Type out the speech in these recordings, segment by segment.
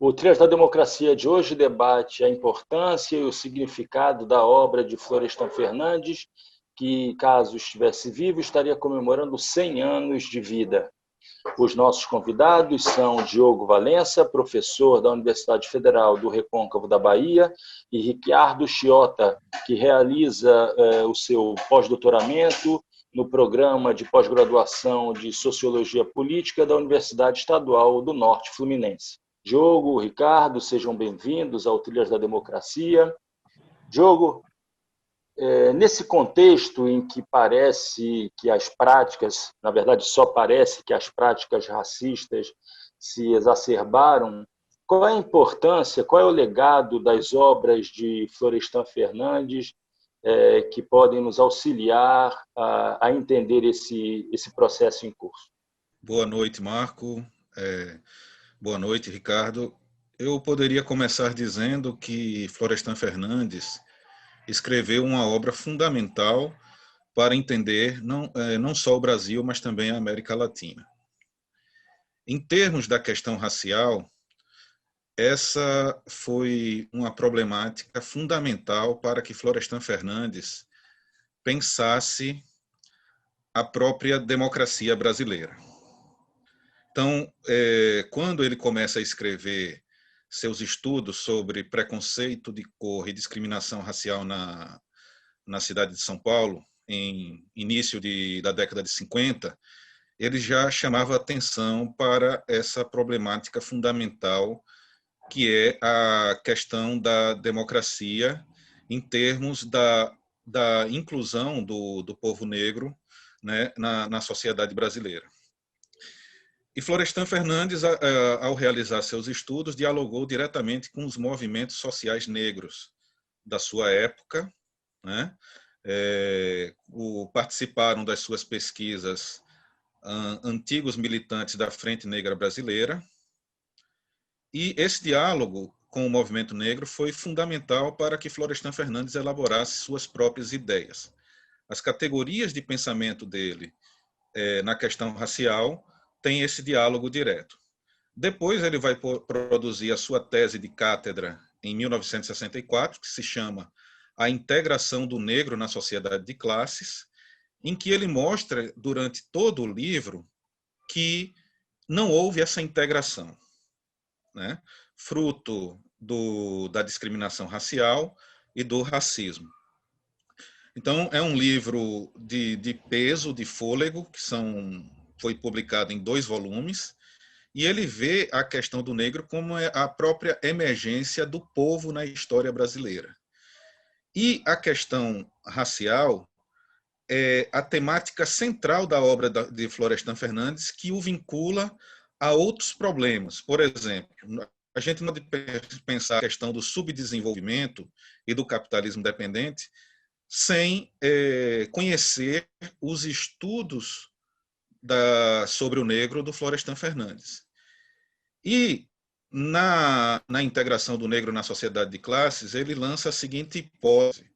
O Trilhas da Democracia de hoje debate a importância e o significado da obra de Florestan Fernandes, que, caso estivesse vivo, estaria comemorando 100 anos de vida. Os nossos convidados são Diogo Valença, professor da Universidade Federal do Recôncavo da Bahia, e Ricardo Chiota, que realiza o seu pós-doutoramento no programa de pós-graduação de Sociologia Política da Universidade Estadual do Norte Fluminense. Diogo, Ricardo, sejam bem-vindos ao Trilhas da Democracia. Diogo, nesse contexto em que parece que as práticas, na verdade só parece que as práticas racistas se exacerbaram, qual é a importância, qual é o legado das obras de Florestan Fernandes que podem nos auxiliar a entender esse processo em curso? Boa noite, Marco. Boa noite, Ricardo. Eu poderia começar dizendo que Florestan Fernandes escreveu uma obra fundamental para entender não só o Brasil, mas também a América Latina. Em termos da questão racial, essa foi uma problemática fundamental para que Florestan Fernandes pensasse a própria democracia brasileira. Então, quando ele começa a escrever seus estudos sobre preconceito de cor e discriminação racial na cidade de São Paulo, em início da década de 50, ele já chamava atenção para essa problemática fundamental, que é a questão da democracia em termos da inclusão do povo negro, né, na sociedade brasileira. E Florestan Fernandes, ao realizar seus estudos, dialogou diretamente com os movimentos sociais negros da sua época, né? Participaram das suas pesquisas antigos militantes da Frente Negra Brasileira, e esse diálogo com o movimento negro foi fundamental para que Florestan Fernandes elaborasse suas próprias ideias. As categorias de pensamento dele na questão racial tem esse diálogo direto. Depois ele vai produzir a sua tese de cátedra em 1964, que se chama A Integração do Negro na Sociedade de Classes, em que ele mostra durante todo o livro que não houve essa integração, né? Fruto da discriminação racial e do racismo. Então, é um livro de peso, de fôlego, que foi publicado em 2 volumes, e ele vê a questão do negro como a própria emergência do povo na história brasileira. E a questão racial é a temática central da obra de Florestan Fernandes, que o vincula a outros problemas. Por exemplo, a gente não pode pensar a questão do subdesenvolvimento e do capitalismo dependente sem conhecer os estudos sobre o negro do Florestan Fernandes. E na integração do negro na sociedade de classes, ele lança a seguinte hipótese,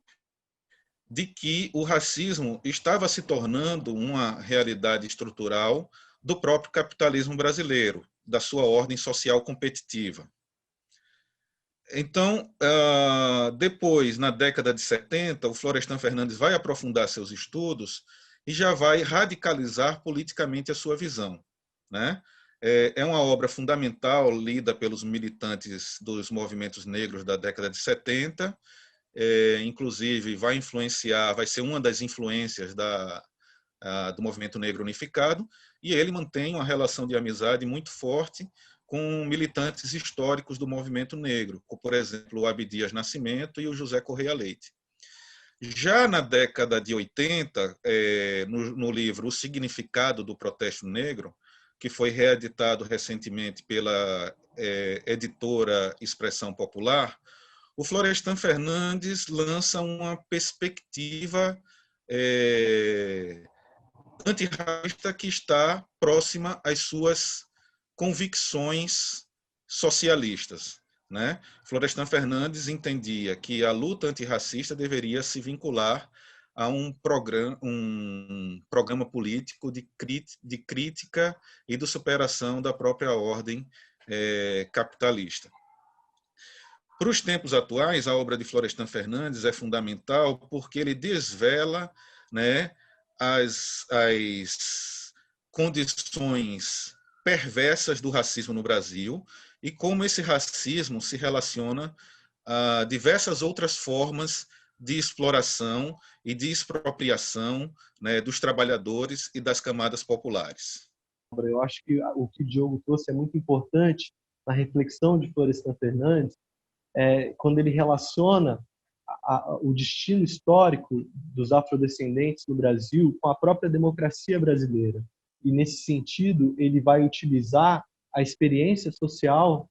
de que o racismo estava se tornando uma realidade estrutural do próprio capitalismo brasileiro, da sua ordem social competitiva. Então, depois, na década de 70, o Florestan Fernandes vai aprofundar seus estudos e já vai radicalizar politicamente a sua visão, né? É uma obra fundamental lida pelos militantes dos movimentos negros da década de 70, inclusive vai ser uma das influências do movimento negro unificado, e ele mantém uma relação de amizade muito forte com militantes históricos do movimento negro, como, por exemplo, o Abdias Nascimento e o José Correia Leite. Já na década de 80, no livro O Significado do Protesto Negro, que foi reeditado recentemente pela editora Expressão Popular, o Florestan Fernandes lança uma perspectiva antirracista que está próxima às suas convicções socialistas, né? Florestan Fernandes entendia que a luta antirracista deveria se vincular a um programa político de crítica e de superação da própria ordem capitalista. Para os tempos atuais, a obra de Florestan Fernandes é fundamental porque ele desvela, né, as condições perversas do racismo no Brasil e como esse racismo se relaciona a diversas outras formas de exploração e de expropriação, né, dos trabalhadores e das camadas populares. Eu acho que o que o Diogo trouxe é muito importante na reflexão de Florestan Fernandes, quando ele relaciona o destino histórico dos afrodescendentes no Brasil com a própria democracia brasileira. E, nesse sentido, ele vai utilizar a experiência social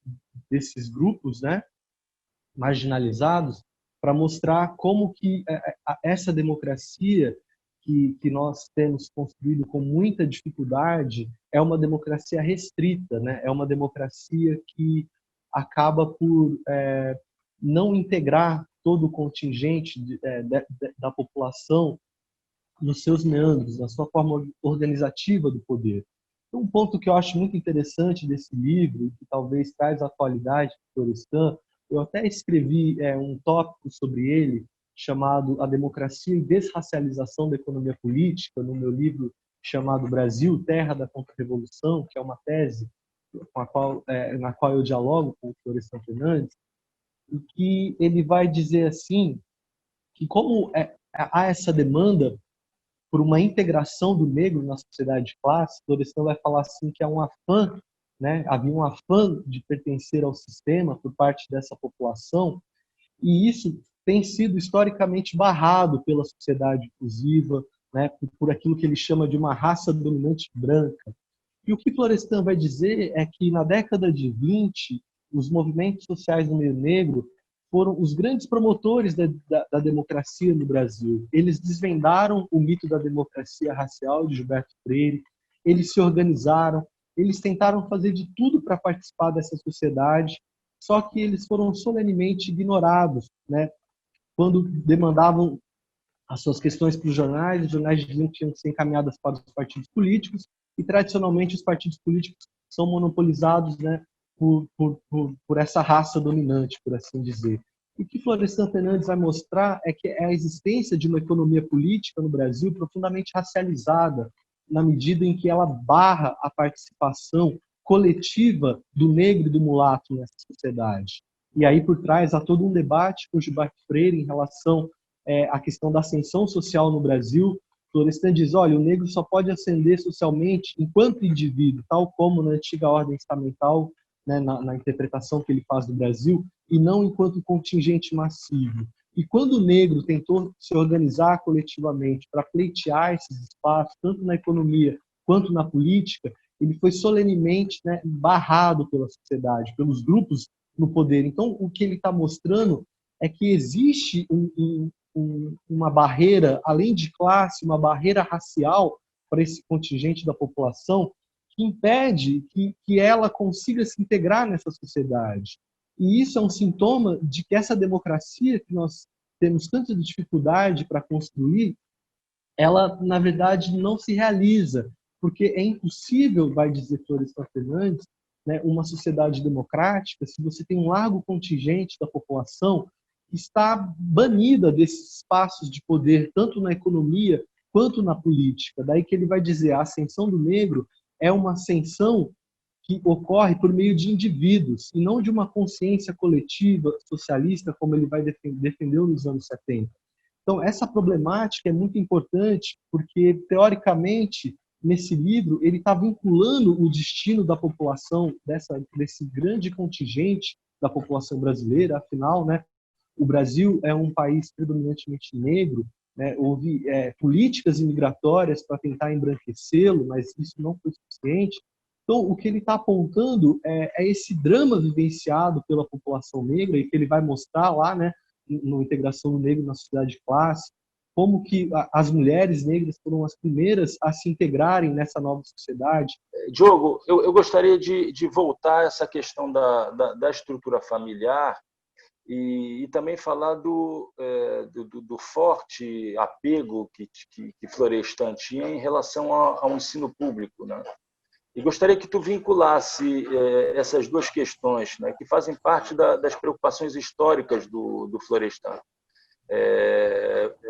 desses grupos, né, marginalizados, para mostrar como que essa democracia que nós temos construído com muita dificuldade é uma democracia restrita, né? É uma democracia que acaba por não integrar todo o contingente da população nos seus meandros, na sua forma organizativa do poder. Então, um ponto que eu acho muito interessante desse livro, que talvez traz atualidade para o Florestan, eu até escrevi um tópico sobre ele, chamado A Democracia e Desracialização da Economia Política, no meu livro chamado Brasil, Terra da Contra-Revolução, que é uma tese na qual eu dialogo com o Florestan Fernandes, e que ele vai dizer assim, que como há essa demanda por uma integração do negro na sociedade de classe, Florestan vai falar assim que há um afã, né? Havia um afã de pertencer ao sistema por parte dessa população, e isso tem sido historicamente barrado pela sociedade inclusiva, né? Por aquilo que ele chama de uma raça dominante branca. E o que Florestan vai dizer é que na década de 20, os movimentos sociais no meio negro foram os grandes promotores da democracia no Brasil. Eles desvendaram o mito da democracia racial de Gilberto Freire, eles se organizaram, eles tentaram fazer de tudo para participar dessa sociedade, só que eles foram solenemente ignorados, né? Quando demandavam as suas questões para os jornais diziam que tinham que ser encaminhadas para os partidos políticos, e tradicionalmente os partidos políticos são monopolizados, né, por essa raça dominante, por assim dizer. E o que Florestan Fernandes vai mostrar é que é a existência de uma economia política no Brasil profundamente racializada, na medida em que ela barra a participação coletiva do negro e do mulato nessa sociedade. E aí por trás há todo um debate com Gilberto Freire em relação à questão da ascensão social no Brasil. Florestan diz, olha, o negro só pode ascender socialmente enquanto indivíduo, tal como na antiga ordem estamental, né, na interpretação que ele faz do Brasil, e não enquanto contingente massivo. E quando o negro tentou se organizar coletivamente para pleitear esses espaços, tanto na economia quanto na política, ele foi solenemente, né, barrado pela sociedade, pelos grupos no poder. Então, o que ele está mostrando é que existe uma barreira, além de classe, uma barreira racial para esse contingente da população que impede que ela consiga se integrar nessa sociedade. E isso é um sintoma de que essa democracia que nós temos tanta dificuldade para construir, ela, na verdade, não se realiza, porque é impossível, vai dizer Florestan Fernandes, né, uma sociedade democrática se você tem um largo contingente da população que está banida desses espaços de poder, tanto na economia quanto na política. Daí que ele vai dizer a ascensão do negro é uma ascensão que ocorre por meio de indivíduos e não de uma consciência coletiva socialista, como ele vai defendeu nos anos 70. Então, essa problemática é muito importante porque, teoricamente, nesse livro, ele está vinculando o destino da população, desse grande contingente da população brasileira. Afinal, né, o Brasil é um país predominantemente negro, né, houve políticas imigratórias para tentar embranquecê-lo, mas isso não foi suficiente. Então, o que ele está apontando é esse drama vivenciado pela população negra e que ele vai mostrar lá, né, na integração do negro na sociedade de classe, como que as mulheres negras foram as primeiras a se integrarem nessa nova sociedade. Diogo, eu gostaria de voltar a essa questão da estrutura familiar e também falar do forte apego que Florestan tinha em relação ao ensino público, né? E gostaria que tu vinculasse essas duas questões, né, que fazem parte das preocupações históricas do Florestan.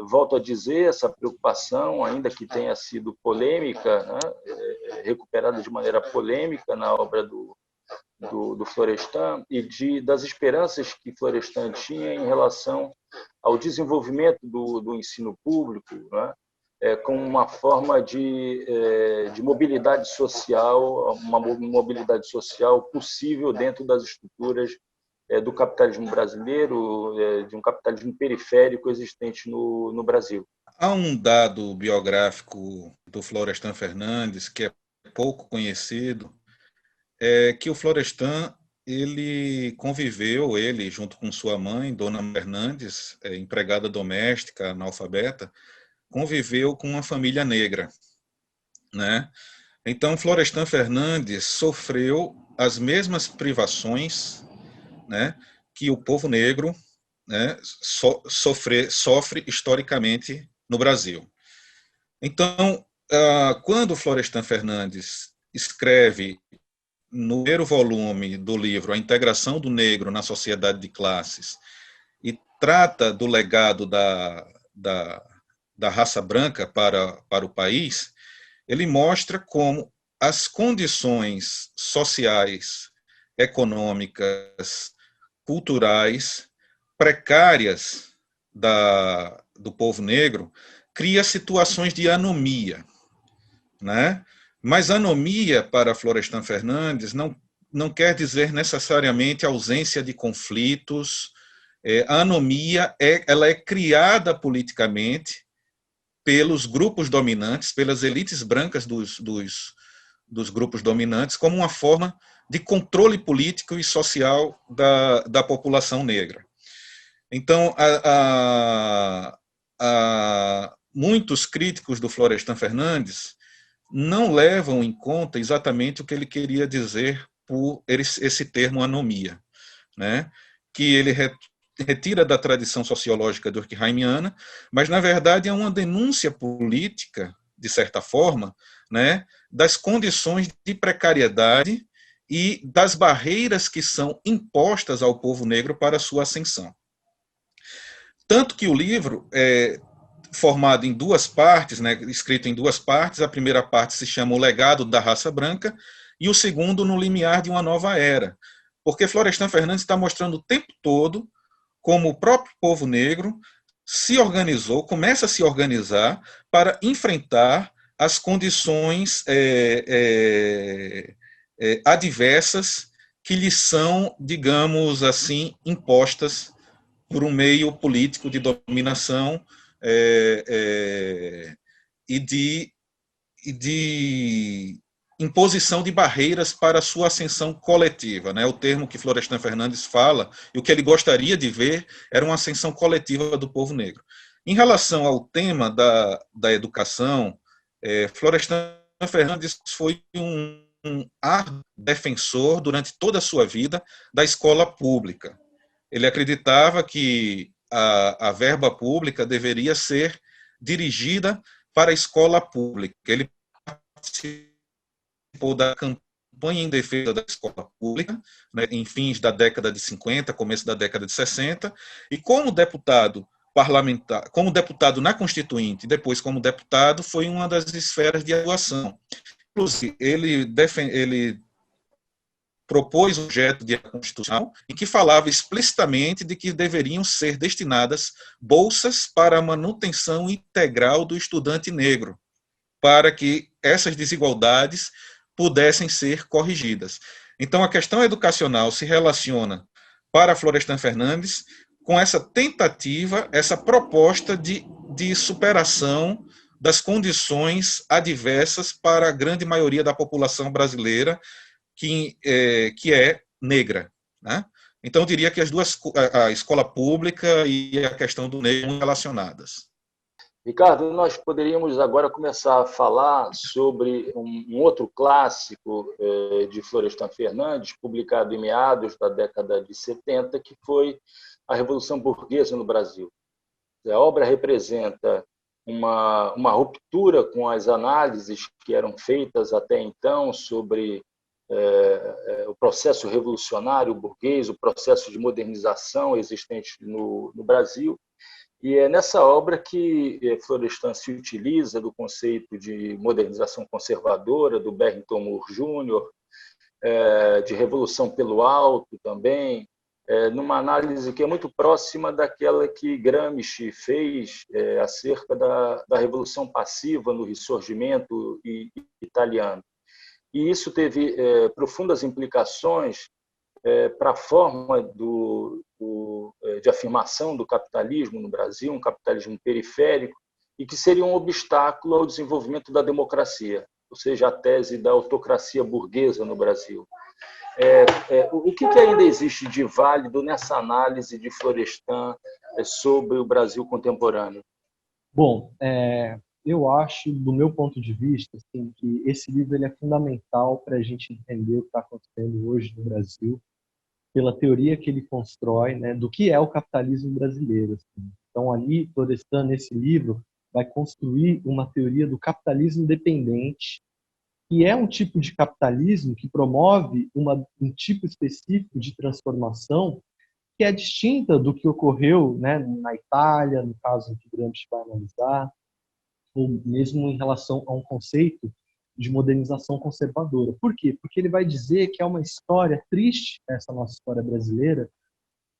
Volto a dizer, essa preocupação, ainda que tenha sido polêmica, né, recuperada de maneira polêmica na obra do Florestan, e das esperanças que Florestan tinha em relação ao desenvolvimento do ensino público, né, como uma forma de mobilidade social, uma mobilidade social possível dentro das estruturas do capitalismo brasileiro, de um capitalismo periférico existente no Brasil. Há um dado biográfico do Florestan Fernandes que é pouco conhecido, é que o Florestan ele conviveu, ele junto com sua mãe, Dona Fernandes, empregada doméstica, analfabeta, conviveu com uma família negra, né? Então, Florestan Fernandes sofreu as mesmas privações, né, que o povo negro, né, sofre historicamente no Brasil. Então, quando Florestan Fernandes escreve no primeiro volume do livro A Integração do Negro na Sociedade de Classes e trata do legado da raça branca para o país, ele mostra como as condições sociais, econômicas, culturais precárias do povo negro cria situações de anomia, né? Mas anomia para Florestan Fernandes não quer dizer necessariamente ausência de conflitos. A anomia ela é criada politicamente pelos grupos dominantes, pelas elites brancas dos grupos dominantes, como uma forma de controle político e social da população negra. Então, muitos críticos do Florestan Fernandes não levam em conta exatamente o que ele queria dizer por esse termo anomia, né? Que ele retira da tradição sociológica durkheimiana, mas, na verdade, é uma denúncia política, de certa forma, né, das condições de precariedade e das barreiras que são impostas ao povo negro para a sua ascensão. Tanto que o livro é formado em duas partes, né, escrito em duas partes. A primeira parte se chama O Legado da Raça Branca e o segundo No Limiar de uma Nova Era, porque Florestan Fernandes está mostrando o tempo todo como o próprio povo negro se organizou, começa a se organizar para enfrentar as condições adversas que lhes são, digamos assim, impostas por um meio político de dominação e de imposição de barreiras para a sua ascensão coletiva, né? O termo que Florestan Fernandes fala, e o que ele gostaria de ver, era uma ascensão coletiva do povo negro. Em relação ao tema da educação, Florestan Fernandes foi um árduo defensor, durante toda a sua vida, da escola pública. Ele acreditava que a verba pública deveria ser dirigida para a escola pública. Ele participou da campanha em defesa da escola pública, né, em fins da década de 50, começo da década de 60, e como deputado parlamentar, como deputado na Constituinte, depois como deputado, foi uma das esferas de atuação. Inclusive, ele propôs um projeto de constitucional em que falava explicitamente de que deveriam ser destinadas bolsas para a manutenção integral do estudante negro, para que essas desigualdades pudessem ser corrigidas. Então, a questão educacional se relaciona, para Florestan Fernandes, com essa tentativa, essa proposta de superação das condições adversas para a grande maioria da população brasileira, que é negra, né? Então, eu diria que as duas, a escola pública e a questão do negro, estão relacionadas. Ricardo, nós poderíamos agora começar a falar sobre um outro clássico de Florestan Fernandes, publicado em meados da década de 70, que foi A Revolução Burguesa no Brasil. A obra representa uma ruptura com as análises que eram feitas até então sobre o processo revolucionário burguês, o processo de modernização existente no Brasil. E é nessa obra que Florestan se utiliza do conceito de modernização conservadora, do Barrington Moore Jr., de revolução pelo alto também, numa análise que é muito próxima daquela que Gramsci fez acerca da revolução passiva no Risorgimento italiano. E isso teve profundas implicações para a forma de afirmação do capitalismo no Brasil, um capitalismo periférico, e que seria um obstáculo ao desenvolvimento da democracia, ou seja, a tese da autocracia burguesa no Brasil. O que ainda existe de válido nessa análise de Florestan sobre o Brasil contemporâneo? Bom, eu acho, do meu ponto de vista, assim, que esse livro ele é fundamental para a gente entender o que está acontecendo hoje no Brasil, pela teoria que ele constrói, né, do que é o capitalismo brasileiro. Assim. Então, ali, Florestan, nesse livro, vai construir uma teoria do capitalismo dependente, que é um tipo de capitalismo que promove um tipo específico de transformação que é distinta do que ocorreu, né, na Itália, no caso que Gramsci vai analisar, ou mesmo em relação a um conceito de modernização conservadora. Por quê? Porque ele vai dizer que é uma história triste, essa nossa história brasileira,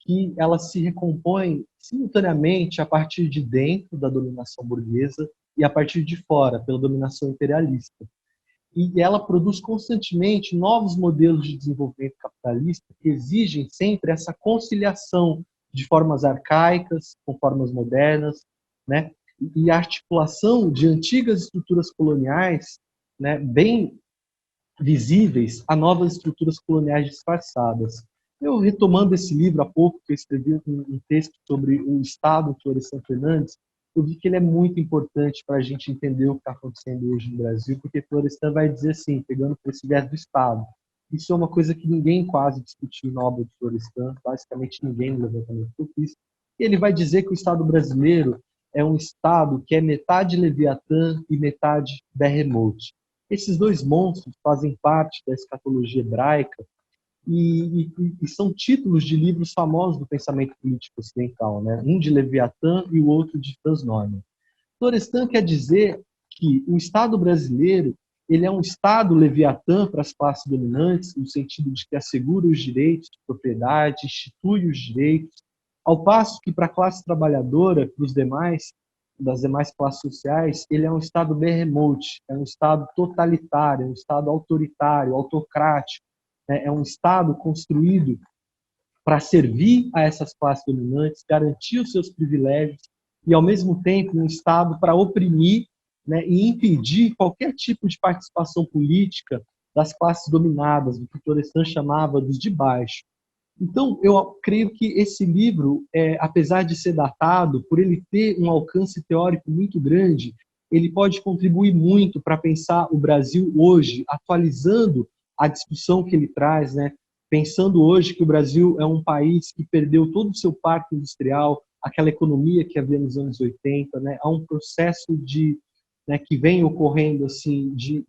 que ela se recompõe simultaneamente a partir de dentro da dominação burguesa e a partir de fora, pela dominação imperialista. E ela produz constantemente novos modelos de desenvolvimento capitalista que exigem sempre essa conciliação de formas arcaicas com formas modernas, né? E a articulação de antigas estruturas coloniais, né, bem visíveis a novas estruturas coloniais disfarçadas. Eu, retomando esse livro há pouco, que eu escrevi um texto sobre o Estado de Florestan Fernandes, eu vi que ele é muito importante para a gente entender o que está acontecendo hoje no Brasil, porque Florestan vai dizer assim, pegando por esse viés do Estado, isso é uma coisa que ninguém quase discutiu na obra de Florestan, basicamente ninguém no levantamento que eu fiz. Ele vai dizer que o Estado brasileiro é um Estado que é metade Leviatã e metade Behemoth. Esses dois monstros fazem parte da escatologia hebraica e são títulos de livros famosos do pensamento político ocidental, né? Um de Leviatã e o outro de Franz Neumann. Florestan quer dizer que o Estado brasileiro ele é um Estado Leviatã para as classes dominantes, no sentido de que assegura os direitos de propriedade, institui os direitos, ao passo que para a classe trabalhadora, para os demais, das demais classes sociais, ele é um Estado behemoth, é um Estado totalitário, é um Estado autoritário, autocrático, é um Estado construído para servir a essas classes dominantes, garantir os seus privilégios e, ao mesmo tempo, um Estado para oprimir, né, e impedir qualquer tipo de participação política das classes dominadas, do que Florestan chamava dos de baixo. Então, eu creio que esse livro, apesar de ser datado, por ele ter um alcance teórico muito grande, ele pode contribuir muito para pensar o Brasil hoje, atualizando a discussão que ele traz, né? Pensando hoje que o Brasil é um país que perdeu todo o seu parque industrial, aquela economia que havia nos anos 80, né? Há um processo né, que vem ocorrendo assim, de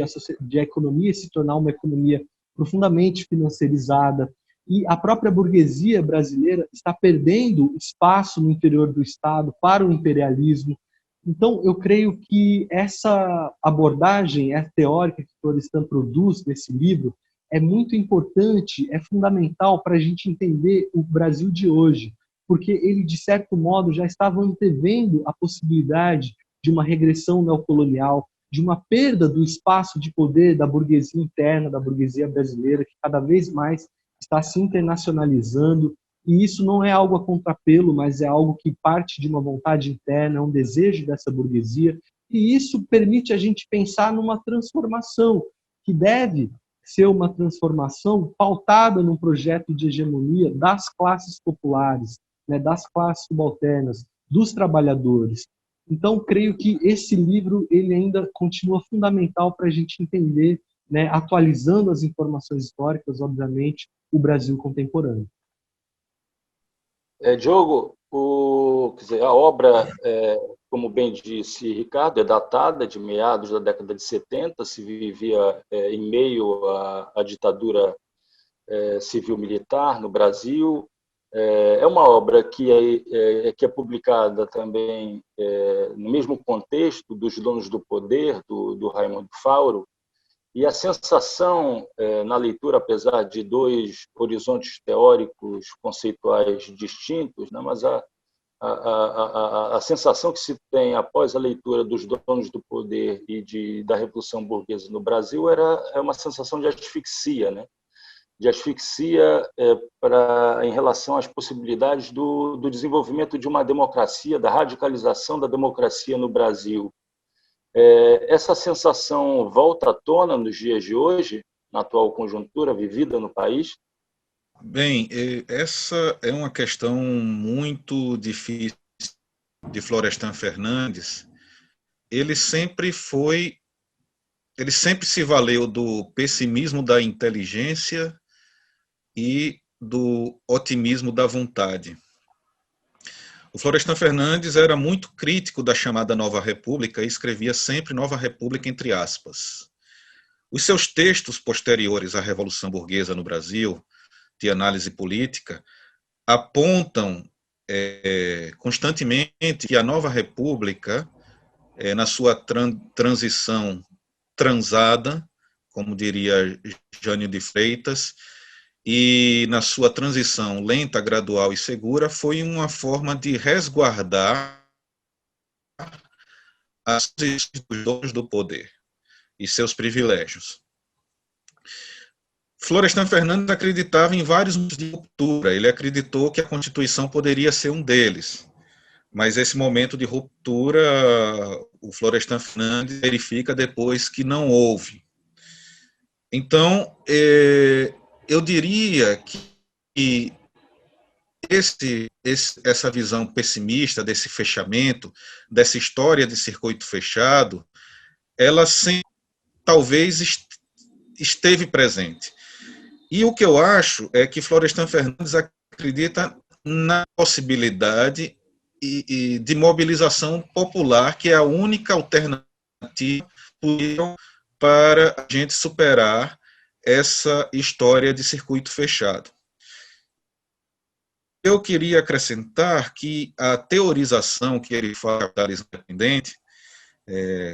a economia se tornar uma economia profundamente financiarizada, e a própria burguesia brasileira está perdendo espaço no interior do Estado para o imperialismo. Então, eu creio que essa abordagem teórica que Florestan produz nesse livro é muito importante, é fundamental para a gente entender o Brasil de hoje, porque ele, de certo modo, já estava antevendo a possibilidade de uma regressão neocolonial, de uma perda do espaço de poder da burguesia interna, da burguesia brasileira, que cada vez mais está se internacionalizando, e isso não é algo a contrapelo, mas é algo que parte de uma vontade interna, um desejo dessa burguesia, e isso permite a gente pensar numa transformação, que deve ser uma transformação pautada num projeto de hegemonia das classes populares, né, das classes subalternas, dos trabalhadores. Então, creio que esse livro ele ainda continua fundamental para a gente entender, né, atualizando as informações históricas, obviamente, o Brasil contemporâneo. Diogo, quer dizer, a obra, como bem disse Ricardo, é datada de meados da década de 70, se vivia em meio à ditadura civil-militar no Brasil. É uma obra que é publicada também no mesmo contexto dos Donos do Poder, do Raimundo Fauro, e a sensação na leitura, apesar de dois horizontes teóricos conceituais distintos, né, mas a sensação que se tem após a leitura dos Donos do Poder e da Revolução Burguesa no Brasil é uma sensação de asfixia, né? De asfixia em relação às possibilidades do desenvolvimento de uma democracia, da radicalização da democracia no Brasil. Essa sensação volta à tona nos dias de hoje, na atual conjuntura vivida no país? Bem, essa é uma questão muito difícil de Florestan Fernandes. Ele sempre se valeu do pessimismo da inteligência e do otimismo da vontade. O Florestan Fernandes era muito crítico da chamada Nova República e escrevia sempre Nova República entre aspas. Os seus textos posteriores à Revolução Burguesa no Brasil, de análise política, apontam constantemente que a Nova República, na sua transição transada, como diria Jânio de Freitas, e na sua transição lenta, gradual e segura, foi uma forma de resguardar as posições dos donos do poder e seus privilégios. Florestan Fernandes acreditava em vários momentos de ruptura. Ele acreditou que a Constituição poderia ser um deles. Mas esse momento de ruptura, o Florestan Fernandes verifica depois que não houve. Então, eu diria que essa visão pessimista desse fechamento, dessa história de circuito fechado, ela sempre, talvez esteve presente. E o que eu acho é que Florestan Fernandes acredita na possibilidade de mobilização popular, que é a única alternativa possível para a gente superar essa história de circuito fechado. Eu queria acrescentar que a teorização que ele faz do capitalismo independente,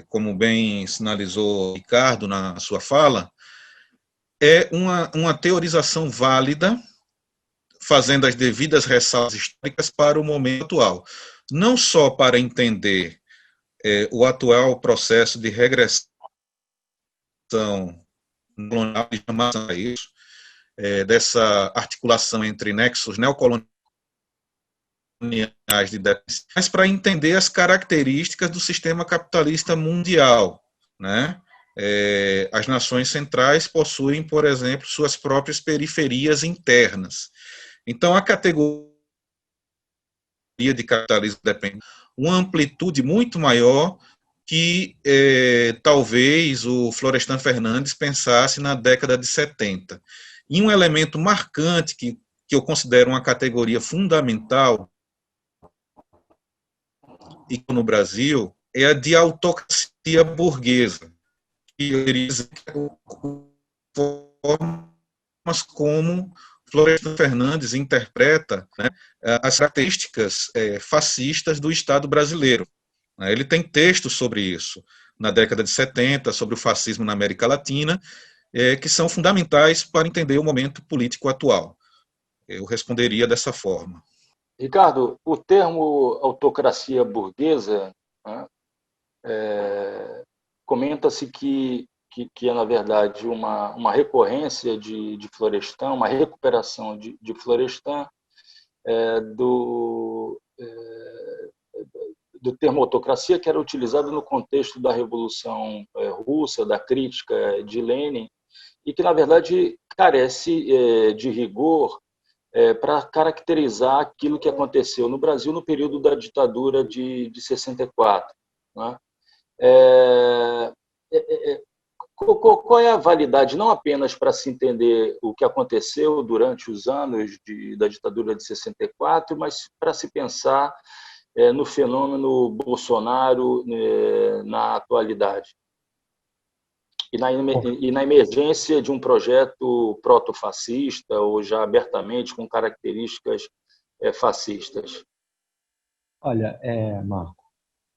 como bem sinalizou Ricardo na sua fala, é uma teorização válida, fazendo as devidas ressalvas históricas para o momento atual. Não só para entender o atual processo de regressão colonial, de chamação a isso, dessa articulação entre nexos neocoloniais de dependência, mas para entender as características do sistema capitalista mundial, né? As nações centrais possuem, por exemplo, suas próprias periferias internas. Então, a categoria de capitalismo depende de uma amplitude muito maior que talvez o Florestan Fernandes pensasse na década de 70. E um elemento marcante que eu considero uma categoria fundamental no Brasil é a de autocracia burguesa, que eu diria formas como Florestan Fernandes interpreta, né, as características fascistas do Estado brasileiro. Ele tem textos sobre isso, na década de 70, sobre o fascismo na América Latina, que são fundamentais para entender o momento político atual. Eu responderia dessa forma. Ricardo, o termo autocracia burguesa, né, comenta-se que é, na verdade, uma recorrência de Florestan, uma recuperação de Florestan do termo autocracia, que era utilizado no contexto da Revolução Russa, da crítica de Lenin, e que, na verdade, carece de rigor para caracterizar aquilo que aconteceu no Brasil no período da ditadura de 64. Né? Qual é a validade, não apenas para se entender o que aconteceu durante os anos da ditadura de 64, mas para se pensar no fenômeno Bolsonaro na atualidade? E na emergência de um projeto proto-fascista ou já abertamente com características fascistas? Olha, Marco,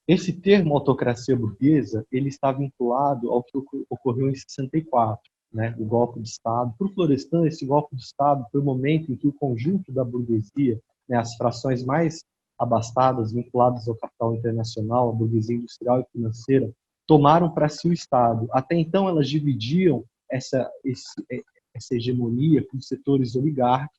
esse termo autocracia burguesa, ele está vinculado ao que ocorreu em 64, né? O golpe de Estado. Para o Florestan, esse golpe de Estado foi o momento em que o conjunto da burguesia, né, as frações mais abastadas, vinculadas ao capital internacional, a burguesia industrial e financeira, tomaram para si o Estado. Até então, elas dividiam essa hegemonia com setores oligárquicos,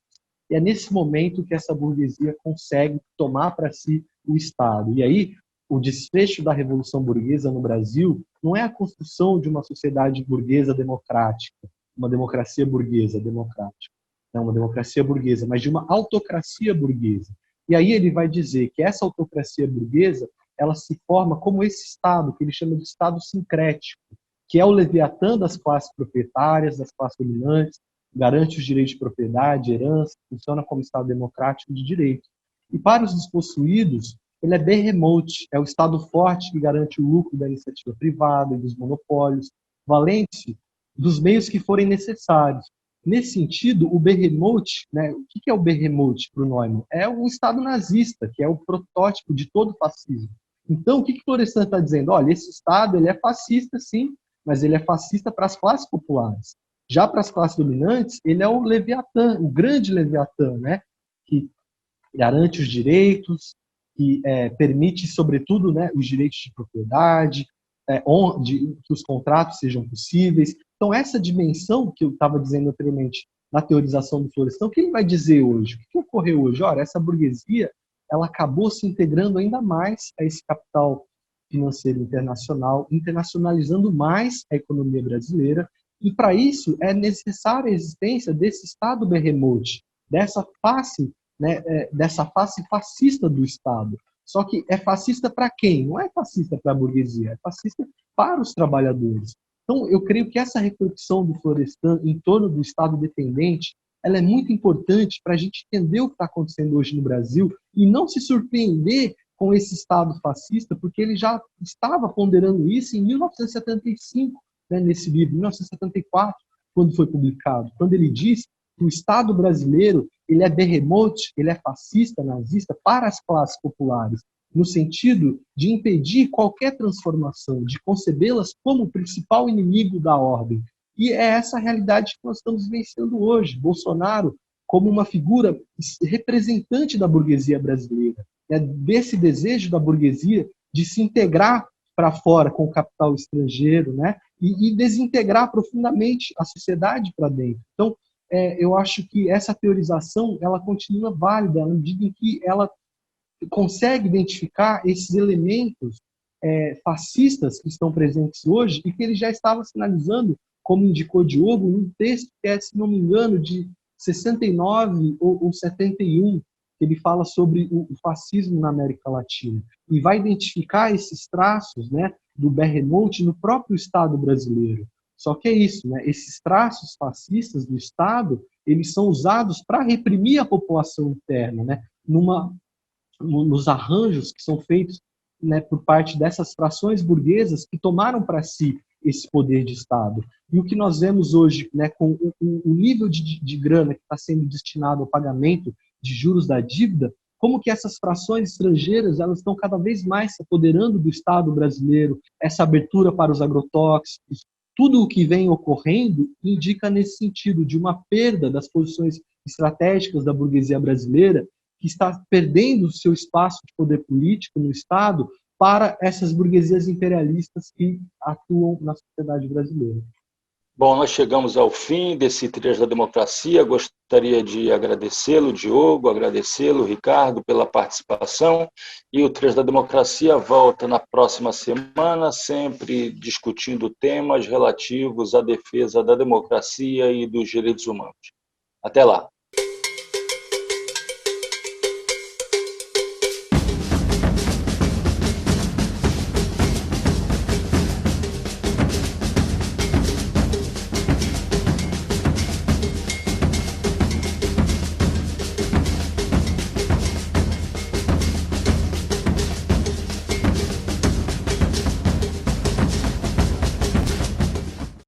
e é nesse momento que essa burguesia consegue tomar para si o Estado. E aí, o desfecho da Revolução Burguesa no Brasil não é a construção de uma sociedade burguesa democrática, uma democracia burguesa democrática, não uma democracia burguesa, mas de uma autocracia burguesa. E aí ele vai dizer que essa autocracia burguesa, ela se forma como esse Estado, que ele chama de Estado sincrético, que é o leviatã das classes proprietárias, das classes dominantes, garante os direitos de propriedade, herança, funciona como Estado democrático de direito. E para os despossuídos, ele é behemoth, é o Estado forte que garante o lucro da iniciativa privada e dos monopólios, valente dos meios que forem necessários. Nesse sentido, o behemoth, né, o que é o behemoth para o Neumann? É o Estado nazista, que é o protótipo de todo fascismo. Então, o que Florestan está dizendo? Olha, esse Estado ele é fascista, sim, mas ele é fascista para as classes populares. Já para as classes dominantes, ele é o Leviatã, o grande Leviatã, né, que garante os direitos, que permite, sobretudo, né, os direitos de propriedade, que os contratos sejam possíveis. Então, essa dimensão que eu estava dizendo anteriormente na teorização do Florestan, o que ele vai dizer hoje? O que ocorreu hoje? Ora, essa burguesia ela acabou se integrando ainda mais a esse capital financeiro internacional, internacionalizando mais a economia brasileira, e para isso é necessária a existência desse Estado behemoth, dessa face, né, dessa face fascista do Estado. Só que é fascista para quem? Não é fascista para a burguesia, é fascista para os trabalhadores. Então, eu creio que essa reflexão do Florestan em torno do Estado dependente, ela é muito importante para a gente entender o que está acontecendo hoje no Brasil e não se surpreender com esse Estado fascista, porque ele já estava ponderando isso em 1975, né, nesse livro, 1974, quando foi publicado, quando ele diz que o Estado brasileiro ele é behemoth, ele é fascista, nazista para as classes populares, no sentido de impedir qualquer transformação, de concebê-las como o principal inimigo da ordem. E é essa a realidade que nós estamos vivenciando hoje. Bolsonaro como uma figura representante da burguesia brasileira, né, desse desejo da burguesia de se integrar para fora com o capital estrangeiro, né, e desintegrar profundamente a sociedade para dentro. Então, eu acho que essa teorização ela continua válida na medida em que ela consegue identificar esses elementos fascistas que estão presentes hoje e que ele já estava sinalizando, como indicou Diogo, num texto que é, se não me engano, de 69 ou 71, que ele fala sobre o fascismo na América Latina e vai identificar esses traços, né, do behemoth no próprio Estado brasileiro. Só que é isso, né? Esses traços fascistas do Estado, eles são usados para reprimir a população interna, né? Nos arranjos que são feitos, né, por parte dessas frações burguesas que tomaram para si esse poder de Estado. E o que nós vemos hoje, né, com o nível de grana que está sendo destinado ao pagamento de juros da dívida, como que essas frações estrangeiras elas estão cada vez mais se apoderando do Estado brasileiro, essa abertura para os agrotóxicos, tudo o que vem ocorrendo indica nesse sentido de uma perda das posições estratégicas da burguesia brasileira, que está perdendo o seu espaço de poder político no Estado para essas burguesias imperialistas que atuam na sociedade brasileira. Bom, nós chegamos ao fim desse Trilhas da Democracia. Gostaria de agradecê-lo, Diogo, agradecê-lo, Ricardo, pela participação. E o Trilhas da Democracia volta na próxima semana, sempre discutindo temas relativos à defesa da democracia e dos direitos humanos. Até lá.